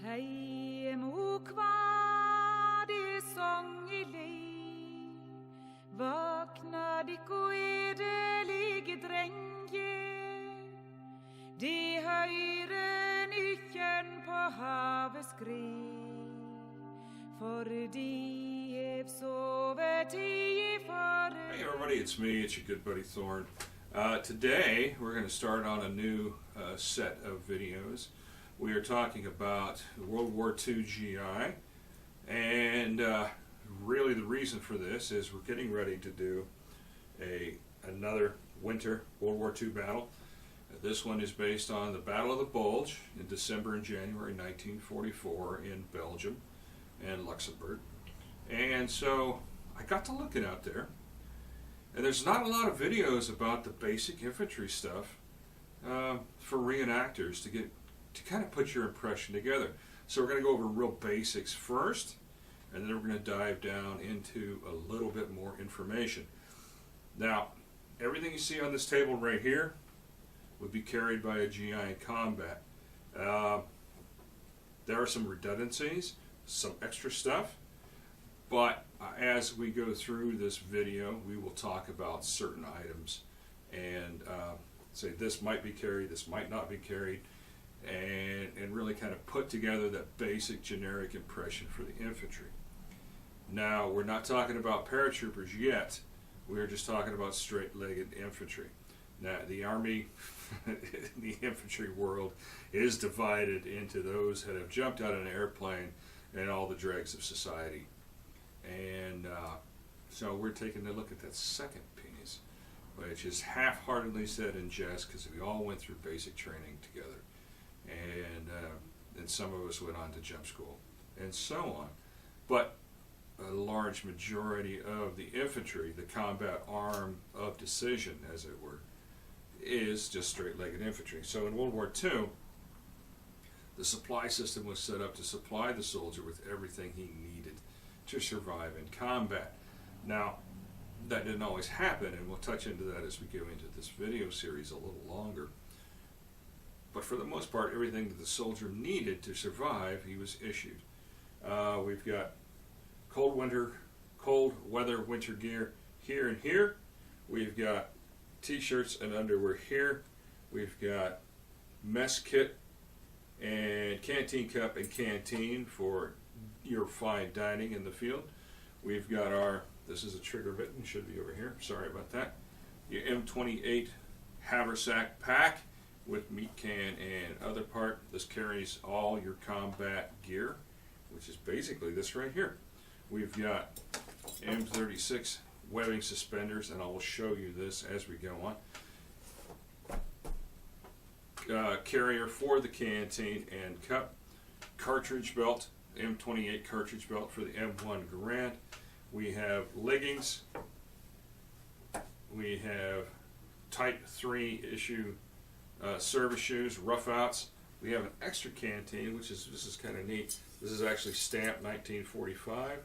Hei mo kvar det sång i lei, vakna dikko edelige drenge, de høyre nykken på havet skri, for de hev sovet i fare. Hey everybody, it's me, it's your good buddy Thorne. Today we're going to start on a new set of videos. We are talking about World War II GI, and really the reason for this is we're getting ready to do another winter World War II battle. This one is based on the Battle of the Bulge in December and January 1944 in Belgium and Luxembourg. And so I got to looking out there, and there's not a lot of videos about the basic infantry stuff for reenactors to kind of put your impression together. So we're going to go over real basics first, and then we're going to dive down into a little bit more information. Now, everything you see on this table right here would be carried by a GI in combat. There are some redundancies, some extra stuff, but as we go through this video, we will talk about certain items and say this might be carried, this might not be carried, and really kind of put together that basic generic impression for the infantry. Now, we're not talking about paratroopers yet. We're just talking about straight-legged infantry. Now, the Army, the infantry world is divided into those that have jumped out of an airplane and all the dregs of society. And so we're taking a look at that second piece, which is half-heartedly said in jest because we all went through basic training together. And some of us went on to jump school and so on. But a large majority of the infantry, the combat arm of decision, as it were, is just straight-legged infantry. So in World War II, the supply system was set up to supply the soldier with everything he needed to survive in combat. Now, that didn't always happen, and we'll touch into that as we go into this video series a little longer. But for the most part, everything that the soldier needed to survive, he was issued. We've got cold weather winter gear here and here. We've got t-shirts and underwear here. We've got mess kit and canteen cup and canteen for your fine dining in the field. We've got this is a trigger mitten, should be over here, sorry about that. Your M28 haversack pack with meat can and other part. This carries all your combat gear, which is basically this right here. We've got M36 webbing suspenders, and I will show you this as we go on. Carrier for the canteen and cup. Cartridge belt, M28 cartridge belt for the M1 Garand. We have leggings. We have Type 3 issue service shoes, rough outs. We have an extra canteen, this is kind of neat. This is actually stamped 1945.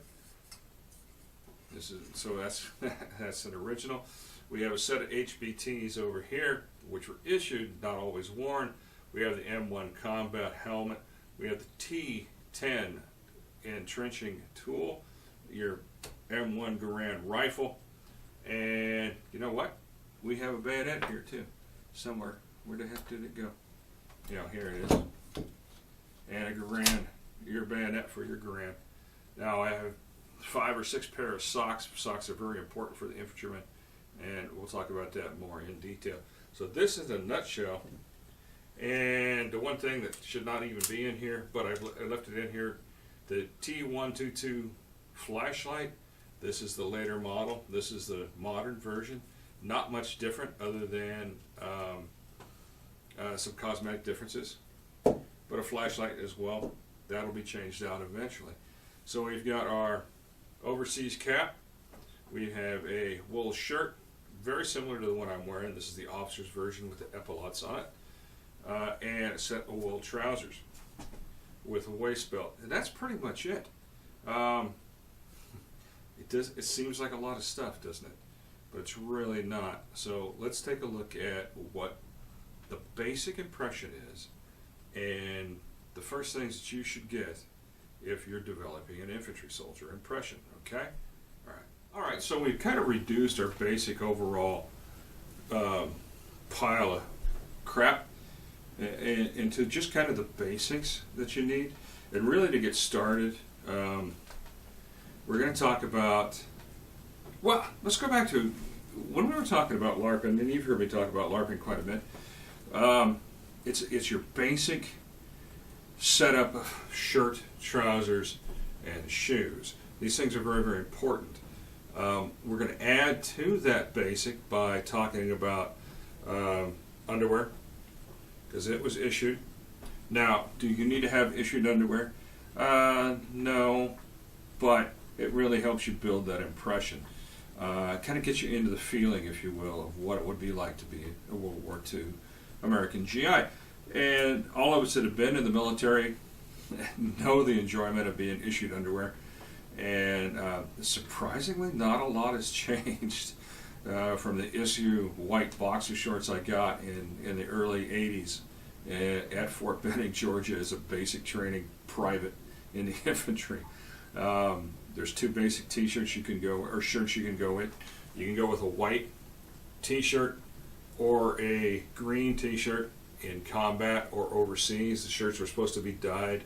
That's an original. We have a set of HBTs over here, which were issued, not always worn. We have the M1 combat helmet. We have the T10 entrenching tool, your M1 Garand rifle, and you know what? We have a bayonet here too, somewhere. Where the heck did it go? Yeah, here it is. And a Garand, your bayonet for your Garand. Now I have 5 or 6 pair of socks. Socks are very important for the infantryman, and we'll talk about that more in detail. So this is a nutshell, and the one thing that should not even be in here, but I left it in here, the T122 flashlight. This is the later model. This is the modern version. Not much different other than some cosmetic differences, but a flashlight as well. That'll be changed out eventually. So we've got our overseas cap. We have a wool shirt, very similar to the one I'm wearing. This is the officer's version with the epaulettes on it, and a set of wool trousers with a waist belt, and that's pretty much it. It seems like a lot of stuff, doesn't it? But it's really not. So let's take a look at what the basic impression is, and the first things that you should get if you're developing an infantry soldier impression, okay? All right, so we've kind of reduced our basic overall pile of crap into just kind of the basics that you need. And really to get started, we're going to talk about, well, let's go back to when we were talking about LARPing, and you've heard me talk about LARPing quite a bit. It's your basic setup of shirt, trousers, and shoes. These things are very, very important. We're going to add to that basic by talking about underwear, because it was issued. Now, do you need to have issued underwear? No, but it really helps you build that impression. Kind of gets you into the feeling, if you will, of what it would be like to be a World War II American GI. And all of us that have been in the military know the enjoyment of being issued underwear. And surprisingly, not a lot has changed from the issue white boxer shorts I got in the early 80s at Fort Benning, Georgia, as a basic training private in the infantry. There's two basic t-shirts you can go, or shirts you can go with. You can go with a white t-shirt or a green t-shirt in combat or overseas. The shirts were supposed to be dyed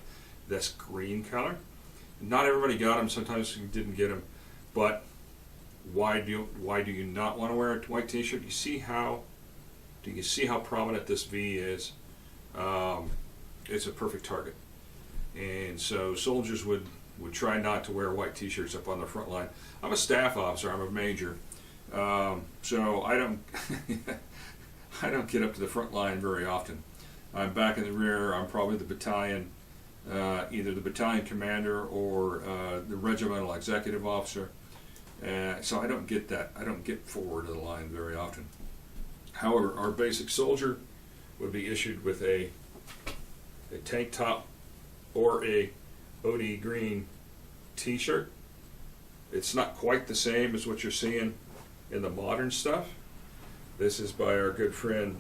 this green color. Not everybody got them. Sometimes you didn't get them. But why do you not want to wear a white t-shirt? Do you see how prominent this V is? It's a perfect target. And so soldiers would try not to wear white t-shirts up on the front line. I'm a staff officer. I'm a major. So I don't I don't get up to the front line very often. I'm back in the rear. I'm probably the battalion, either the battalion commander or the regimental executive officer. So I don't get that. I don't get forward of the line very often. However, our basic soldier would be issued with a tank top or a OD green t-shirt. It's not quite the same as what you're seeing in the modern stuff. This is by our good friend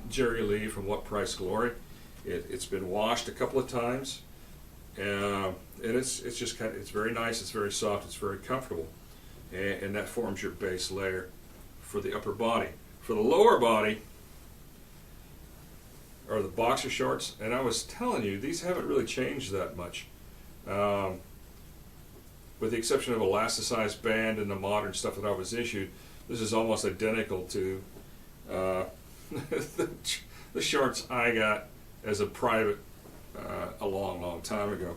Jerry Lee from What Price Glory. It's been washed a couple of times, and it's just it's very nice. It's very soft. It's very comfortable, and that forms your base layer for the upper body. For the lower body are the boxer shorts, and I was telling you, these haven't really changed that much. With the exception of elasticized band and the modern stuff that I was issued, this is almost identical to the shorts I got as a private a long, long time ago.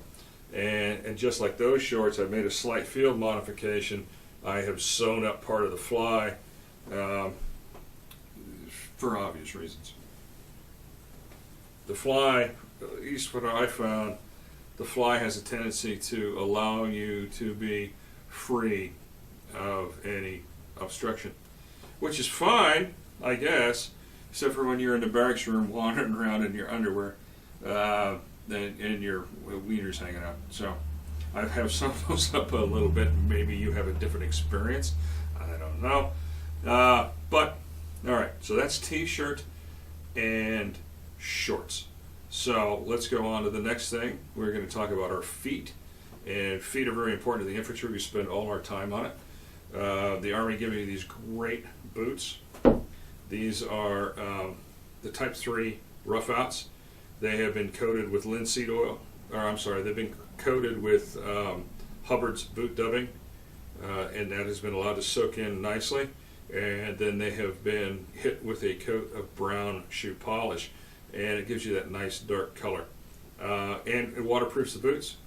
And just like those shorts, I made a slight field modification. I have sewn up part of the fly for obvious reasons. The fly, at least what I found, the fly has a tendency to allow you to be free of any obstruction, which is fine, I guess, except for when you're in the barracks room wandering around in your underwear and your wieners hanging out. So I have some of those up a little bit. Maybe you have a different experience. I don't know. But, all right, so that's t-shirt and shorts. So let's go on to the next thing. We're going to talk about our feet. And feet are very important to the infantry. We spend all our time on it. The Army gave me these great boots. These are the Type 3 rough outs. They have been coated with linseed oil, they've been coated with Hubbard's boot dubbing, and that has been allowed to soak in nicely. And then they have been hit with a coat of brown shoe polish, and it gives you that nice dark color. And it waterproofs the boots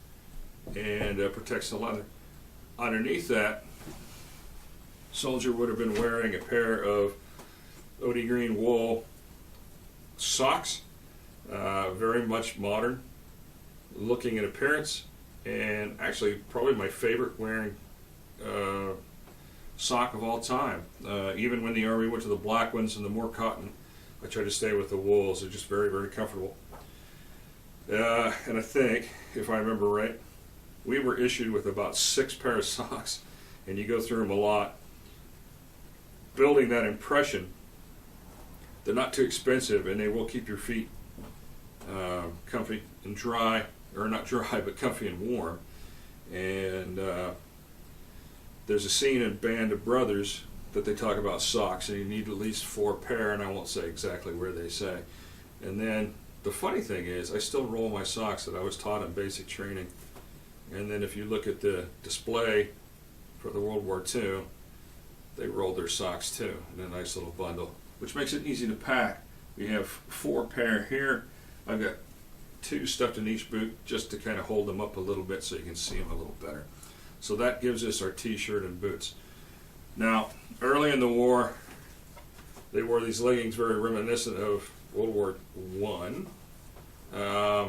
and protects the leather. Underneath that, soldier would have been wearing a pair of OD green wool socks, very much modern looking in appearance, and actually probably my favorite wearing sock of all time. Even when the Army went to the black ones and the more cotton, I tried to stay with the wools. They're just very, very comfortable. And I think, if I remember right, we were issued with about 6 pairs of socks, and you go through them a lot. Building that impression, they're not too expensive, and they will keep your feet comfy and dry, or not dry, but comfy and warm. And there's a scene in Band of Brothers that they talk about socks, and you need at least 4 pair, and I won't say exactly where they say. And then the funny thing is, I still roll my socks that I was taught in basic training. And then if you look at the display for the World War II, they rolled their socks too in a nice little bundle, which makes it easy to pack. We have 4 pair here. I've got 2 stuffed in each boot just to kind of hold them up a little bit so you can see them a little better. So that gives us our t-shirt and boots. Now, early in the war, they wore these leggings very reminiscent of World War I.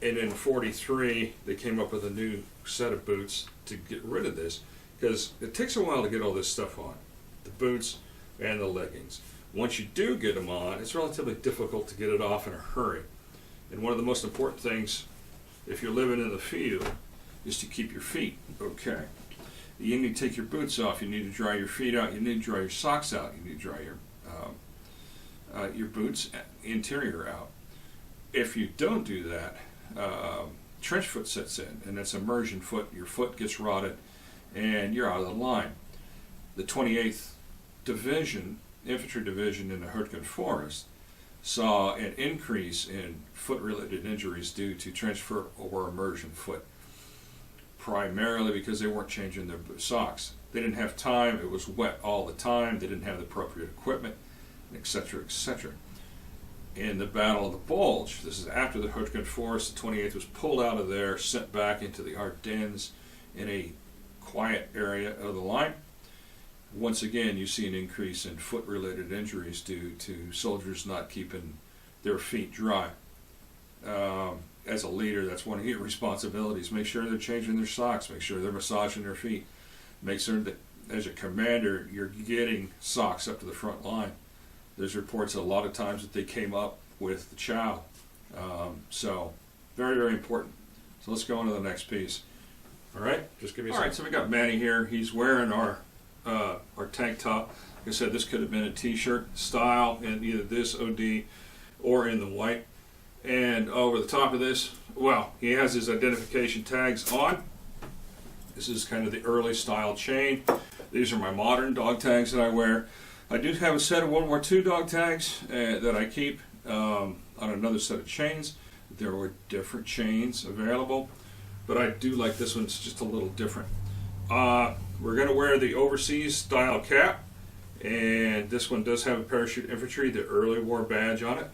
And in 43, they came up with a new set of boots to get rid of this, because it takes a while to get all this stuff on, the boots and the leggings. Once you do get them on, it's relatively difficult to get it off in a hurry. And one of the most important things, if you're living in the field, is to keep your feet okay. You need to take your boots off, you need to dry your feet out, you need to dry your socks out, you need to dry your boots interior out. If you don't do that, trench foot sets in, and that's immersion foot. Your foot gets rotted and you're out of the line. The 28th Division, Infantry Division in the Hurtgen Forest, saw an increase in foot-related injuries due to trench foot or immersion foot, primarily because they weren't changing their socks. They didn't have time, it was wet all the time, they didn't have the appropriate equipment, etc., etc. In the Battle of the Bulge, this is after the Hurtgen Forest, the 28th was pulled out of there, sent back into the Ardennes in a quiet area of the line. Once again, you see an increase in foot-related injuries due to soldiers not keeping their feet dry. As a leader, that's one of your responsibilities. Make sure they're changing their socks. Make sure they're massaging their feet. Make sure that, as a commander, you're getting socks up to the front line. There's reports a lot of times that they came up with the chow. So, very, very important. So let's go on to the next piece. All right, just give me a second. All right, so we got Manny here. He's wearing our tank top. Like I said, this could have been a t-shirt style in either this OD or in the white. And over the top of this, well, he has his identification tags on. This is kind of the early style chain. These are my modern dog tags that I wear. I do have a set of World War II dog tags that I keep on another set of chains. There were different chains available, but I do like this one. It's just a little different. We're going to wear the overseas style cap, and this one does have a parachute infantry, the early war badge on it.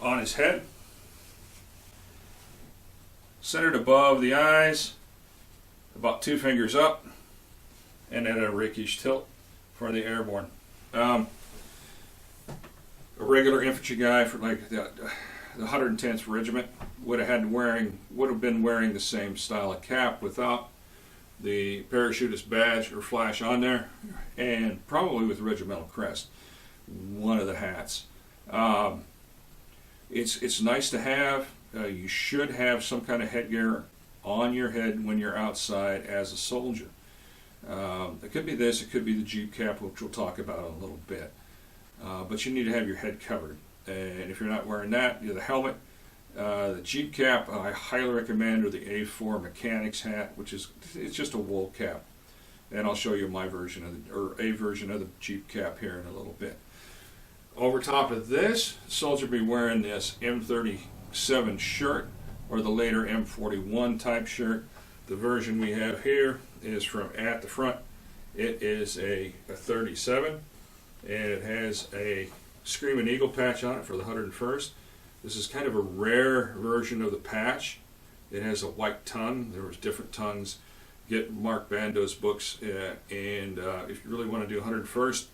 On his head, centered above the eyes, about 2 fingers up, and at a rakish tilt for the airborne. A regular infantry guy for like the 110th Regiment would have been wearing the same style of cap without the parachutist badge or flash on there, and probably with regimental crest, one of the hats. It's nice to have. You should have some kind of headgear on your head when you're outside as a soldier. It could be this, it could be the Jeep cap, which we'll talk about in a little bit. But you need to have your head covered. And if you're not wearing that, the helmet, the Jeep cap, I highly recommend, or the A4 mechanics hat, it's just a wool cap. And I'll show you my version a version of the Jeep cap here in a little bit. Over top of this, the soldier will be wearing this M37 shirt, or the later M41 type shirt. The version we have here is from at the front. It is a 37, and it has a Screaming Eagle patch on it for the 101st. This is kind of a rare version of the patch. It has a white tongue. There was different tongues. Get Mark Bando's books, and if you really want to do 101st,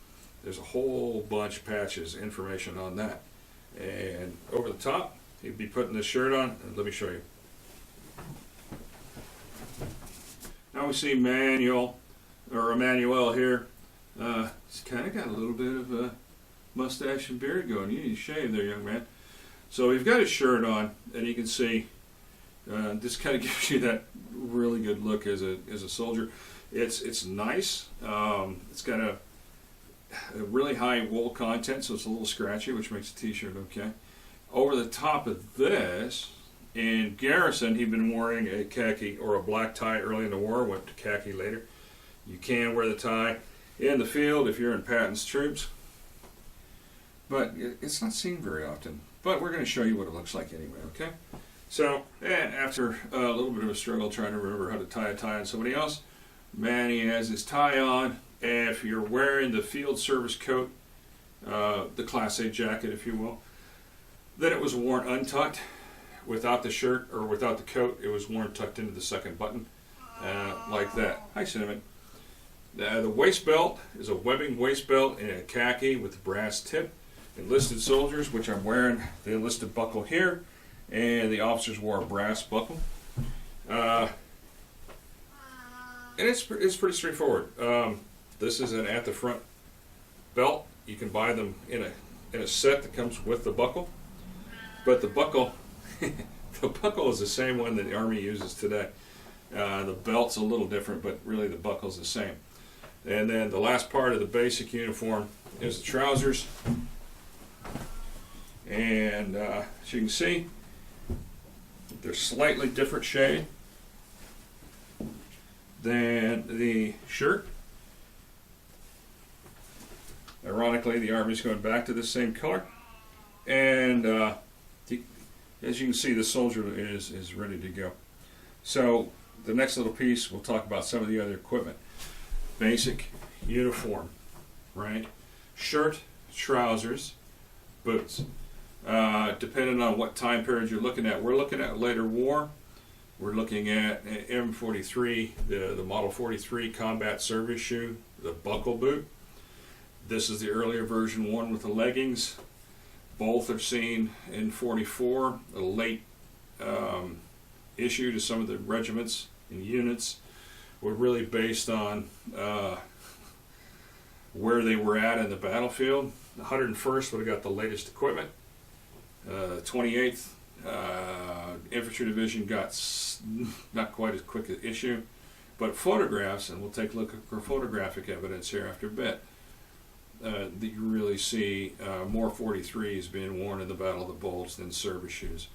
there's a whole bunch of patches, information on that. And over the top, he'd be putting this shirt on, and let me show you. Now we see Emmanuel here. He's kind of got a little bit of a mustache and beard going. You need to shave there, young man. So he's got his shirt on, and you can see this kind of gives you that really good look as a soldier. It's nice. It's got a a really high wool content, so it's a little scratchy, which makes the t-shirt okay. Over the top of this, in garrison, he'd been wearing a khaki or a black tie early in the war, went to khaki later. You can wear the tie in the field if you're in Patton's troops, but it's not seen very often. But we're going to show you what it looks like anyway, okay? So, and after a little bit of a struggle trying to remember how to tie a tie on somebody else, Manny has his tie on. And if you're wearing the field service coat, the Class A jacket, if you will, then it was worn untucked without the shirt or without the coat. It was worn tucked into the second button, like that. Hi, Cinnamon. The waist belt is a webbing waist belt in a khaki with a brass tip. Enlisted soldiers, which I'm wearing the enlisted buckle here, and the officers wore a brass buckle. And it's pretty straightforward. This is an at the front belt. You can buy them in a set that comes with the buckle. But the buckle, the buckle is the same one that the Army uses today. The belt's a little different, but really the buckle's the same. And then the last part of the basic uniform is the trousers. And as you can see, they're slightly different shade than the shirt. Ironically, the Army's going back to the same color. And as you can see, the soldier is ready to go. So the next little piece, we'll talk about some of the other equipment. Basic uniform, right? Shirt, trousers, boots. Depending on what time period you're looking at. We're looking at later war. We're looking at M43, the Model 43 combat service shoe, the buckle boot. This is the earlier version one with the leggings. Both are seen in 44, a late issue to some of the regiments and units. Were really based on where they were at in the battlefield. The 101st would have got the latest equipment. 28th Infantry Division got not quite as quick an issue, but photographs, and we'll take a look at photographic evidence here after a bit, that you really see more 43s being worn in the Battle of the Bulge than service shoes.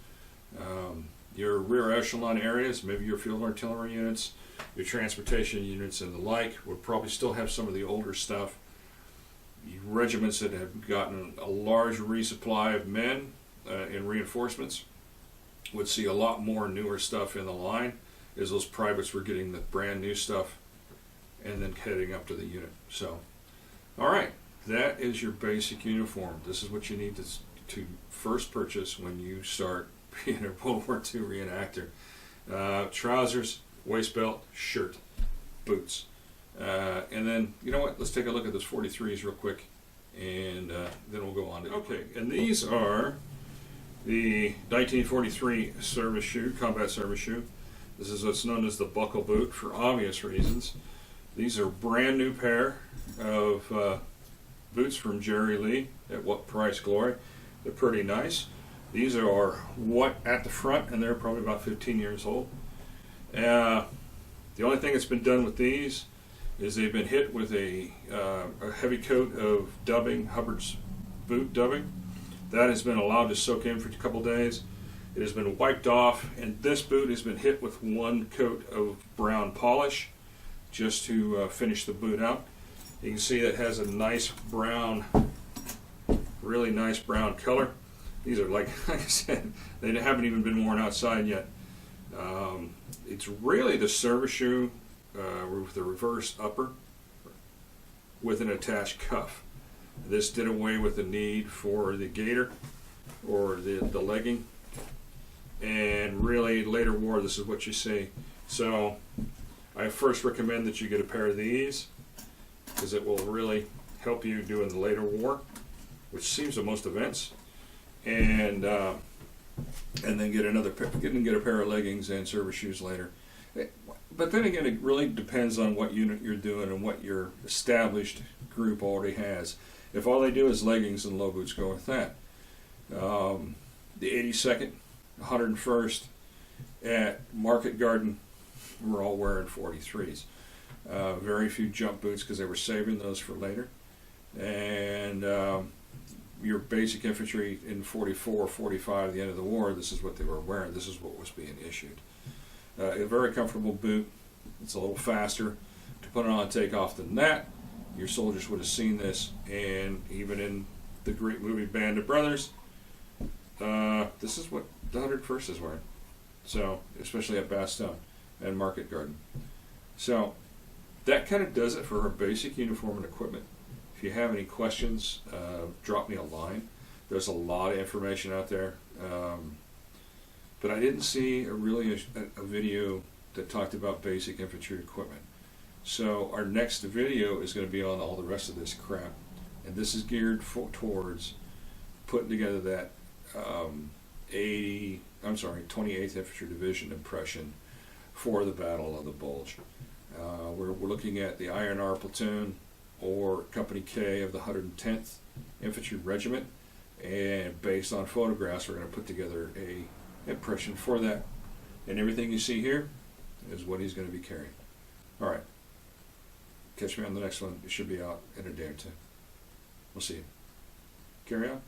Your rear echelon areas, maybe your field artillery units, your transportation units and the like, would probably still have some of the older stuff. Regiments that have gotten a large resupply of men in reinforcements would see a lot more newer stuff in the line, as those privates were getting the brand new stuff and then heading up to the unit. So, all right, that is your basic uniform. This is what you need to first purchase when you start being a World War II reenactor. Trousers, waist belt, shirt, boots. And then, you know what, let's take a look at those 43s real quick, and then we'll go on to... Okay, and these are the 1943 service shoe, combat service shoe. This is what's known as the buckle boot for obvious reasons. These are brand new pair of boots from Jerry Lee at What Price Glory. They're pretty nice. These are what at the front, and they're probably about 15 years old. The only thing that's been done with these is they've been hit with a heavy coat of dubbing, Hubbard's boot dubbing. That has been allowed to soak in for a couple days. It has been wiped off, and this boot has been hit with one coat of brown polish just to finish the boot out. You can see that it has a nice brown, really nice brown color. These are like I said, they haven't even been worn outside yet. It's really the service shoe with the reverse upper with an attached cuff. This did away with the need for the gaiter or the legging, and really later war this is what you see. So I first recommend that you get a pair of these because it will really help you during the later war, which seems to most events, and then get another pair, get a pair of leggings and service shoes later. But then again, it really depends on what unit you're doing and what your established group already has. If all they do is leggings, and low boots go with that. The 82nd, 101st at Market Garden were all wearing 43s. Very few jump boots because they were saving those for later. And your basic infantry in 44, 45, the end of the war, this is what they were wearing. This is what was being issued. A very comfortable boot. It's a little faster to put it on and take off than that. Your soldiers would have seen this, and even in the great movie Band of Brothers, this is what the 101st is wearing. So, especially at Bastogne and Market Garden. So, that kind of does it for our basic uniform and equipment. If you have any questions, drop me a line. There's a lot of information out there. But I didn't see a video that talked about basic infantry equipment. So our next video is going to be on all the rest of this crap. And this is geared towards putting together that 28th Infantry Division impression for the Battle of the Bulge. We're looking at the Iron R Platoon or Company K of the 110th Infantry Regiment, and based on photographs we're going to put together a impression for that, and everything you see here is what he's going to be carrying. Alright, catch me on the next one. It should be out in a day or two. We'll see you. Carry on.